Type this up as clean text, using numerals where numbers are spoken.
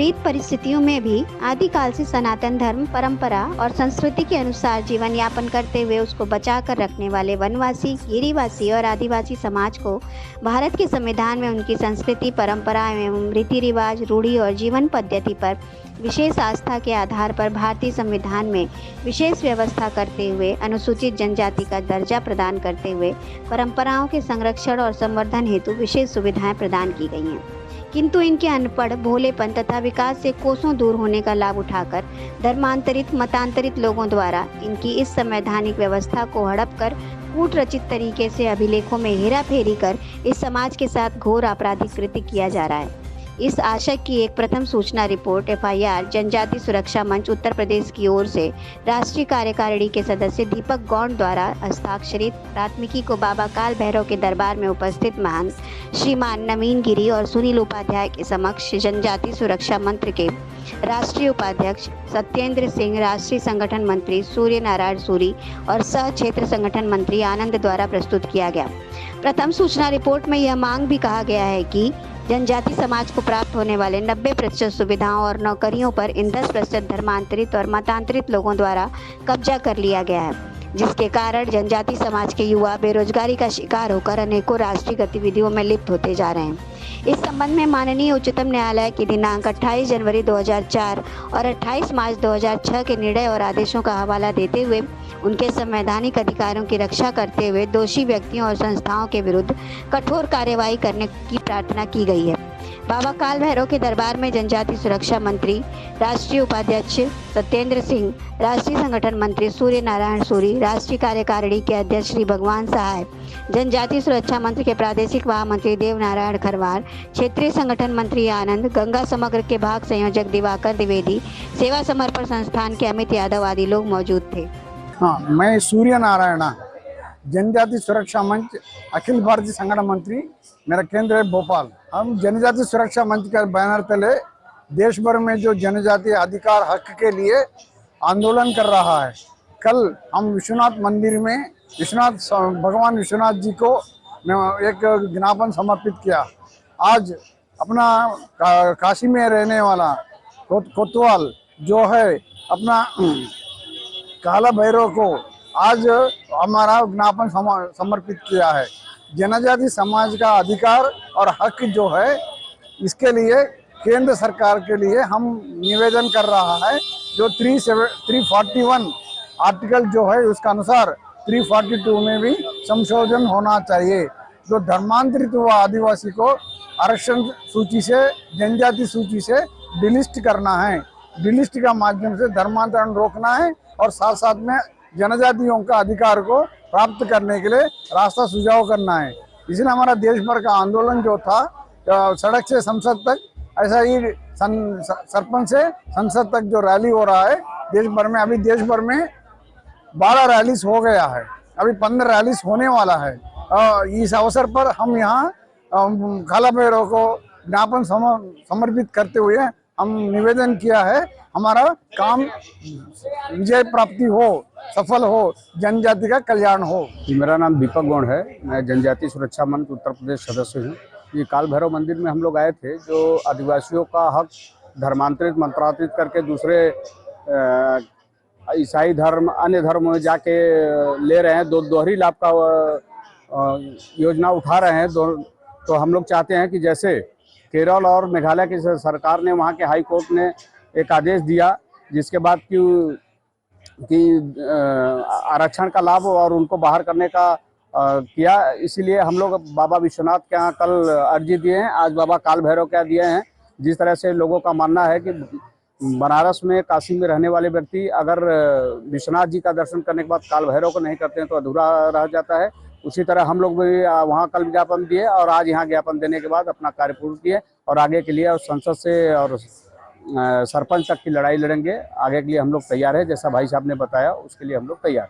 विपरीत परिस्थितियों में भी आदिकाल से सनातन धर्म, परंपरा और संस्कृति के अनुसार जीवन यापन करते हुए उसको बचा कर रखने वाले वनवासी, गिरिवासी और आदिवासी समाज को भारत के संविधान में उनकी संस्कृति, परंपरा एवं रीति रिवाज, रूढ़ी और जीवन पद्धति पर विशेष आस्था के आधार पर भारतीय संविधान में विशेष व्यवस्था करते हुए अनुसूचित जनजाति का दर्जा प्रदान करते हुए परंपराओं के संरक्षण और संवर्धन हेतु विशेष सुविधाएं प्रदान की गई हैं। किंतु इनके अनपढ़, भोलेपन तथा विकास से कोसों दूर होने का लाभ उठाकर धर्मांतरित, मतांतरित लोगों द्वारा इनकी इस संवैधानिक व्यवस्था को हड़प कर कूट रचित तरीके से अभिलेखों में हेराफेरी कर इस समाज के साथ घोर आपराधिक कृत्य किया जा रहा है। इस आशय की एक प्रथम सूचना रिपोर्ट FIR जनजाति सुरक्षा मंच उत्तर प्रदेश की ओर से राष्ट्रीय कार्यकारिणी के सदस्य दीपक गौंड द्वारा हस्ताक्षरित प्राथमिकी को बाबा काल भैरव के दरबार में उपस्थित महंत श्रीमान नवीन गिरी और सुनील उपाध्याय के समक्ष जनजाति सुरक्षा मंत्र के राष्ट्रीय उपाध्यक्ष सत्येंद्र सिंह, राष्ट्रीय संगठन मंत्री सूर्य नारायण सूरी और सह क्षेत्र संगठन मंत्री आनंद द्वारा प्रस्तुत किया गया। प्रथम सूचना रिपोर्ट में यह मांग भी कहा गया है कि जनजाति समाज को प्राप्त होने वाले 90% सुविधाओं और नौकरियों पर इन 10% धर्मांतरित और मतांतरित लोगों द्वारा कब्जा कर लिया गया है, जिसके कारण जनजाति समाज के युवा बेरोजगारी का शिकार होकर अनेकों राष्ट्रीय गतिविधियों में लिप्त होते जा रहे हैं। इस संबंध में माननीय उच्चतम न्यायालय की दिनांक 28 जनवरी 2004 और 28 मार्च 2006 के निर्णय और आदेशों का हवाला देते हुए उनके संवैधानिक अधिकारों की रक्षा करते हुए दोषी व्यक्तियों और संस्थाओं के विरुद्ध कठोर कार्यवाही करने की प्रार्थना की गई है। बाबा काल भैरव के दरबार में जनजाति सुरक्षा मंत्री, राष्ट्रीय उपाध्यक्ष सत्येंद्र सिंह, राष्ट्रीय संगठन मंत्री सूर्य नारायण सूरी, राष्ट्रीय कार्यकारिणी के अध्यक्ष श्री भगवान सहाय, जनजाति सुरक्षा मंत्र के प्रादेशिक महामंत्री देव नारायण खरवार, क्षेत्रीय संगठन मंत्री आनंद, गंगा समग्र के भाग संयोजक दिवाकर द्विवेदी, सेवा समर्पण संस्थान के अमित यादव आदि लोग मौजूद थे। हाँ, मैं सूर्य नारायण, जनजाति सुरक्षा मंच अखिल भारतीय संगठन मंत्री, मेरा केंद्र है भोपाल। हम जनजाति सुरक्षा मंच के बैनर तले देश भर में जो जनजाति अधिकार हक के लिए आंदोलन कर रहा है। कल हम विश्वनाथ मंदिर में भगवान विश्वनाथ जी को एक ज्ञापन समर्पित किया। आज अपना काशी में रहने वाला कोतवाल जो है अपना काला भैरव को आज हमारा ज्ञापन समर्पित किया है। जनजाति समाज का अधिकार और हक जो है, इसके लिए केंद्र सरकार के लिए हम निवेदन कर रहा है। जो 341 आर्टिकल जो है उसका अनुसार 342 में भी संशोधन होना चाहिए। जो धर्मांतरित हुआ आदिवासी को आरक्षण सूची से, जनजाति सूची से डिलिस्ट करना है। डिलिस्ट का माध्यम से धर्मांतरण रोकना है और साथ साथ में जनजातियों का अधिकार को प्राप्त करने के लिए रास्ता सुझाव करना है। इसलिए हमारा देश भर का आंदोलन जो था, सड़क से संसद तक, ऐसा ही सरपंच से संसद तक जो रैली हो रहा है देश भर में। अभी देश भर में 12 रैलीज हो गया है, अभी 15 रैलीज होने वाला है। इस अवसर पर हम यहाँ काला भैरव को ज्ञापन समर्पित करते हुए हम निवेदन किया है, हमारा काम विजय प्राप्ति हो, सफल हो, जनजाति का कल्याण हो। मेरा नाम दीपक गौंड है, मैं जनजाति सुरक्षा मंच उत्तर प्रदेश सदस्य हूँ। ये काल भैरव मंदिर में हम लोग आए थे, जो आदिवासियों का हक धर्मांतरित, मंत्रांतरित करके दूसरे ईसाई धर्म, अन्य धर्म में जाके ले रहे हैं, दोहरी लाभ का योजना उठा रहे हैं। तो हम लोग चाहते हैं कि जैसे केरल और मेघालय की सरकार ने, वहाँ के हाई कोर्ट ने एक आदेश दिया जिसके बाद कि आरक्षण का लाभ और उनको बाहर करने का किया। इसीलिए हम लोग बाबा विश्वनाथ के यहाँ कल अर्जी दिए हैं, आज बाबा काल भैरव के यहाँ दिए हैं। जिस तरह से लोगों का मानना है कि बनारस में, काशी में रहने वाले व्यक्ति अगर विश्वनाथ जी का दर्शन करने के बाद काल भैरव को नहीं करते हैं तो अधूरा रह जाता है। उसी तरह हम लोग भी वहाँ कल ज्ञापन दिए और आज यहाँ ज्ञापन देने के बाद अपना कार्य पूर्ण किए और आगे के लिए और संसद से और सरपंच तक की लड़ाई लड़ेंगे। आगे के लिए हम लोग तैयार हैं, जैसा भाई साहब ने बताया उसके लिए हम लोग तैयार हैं।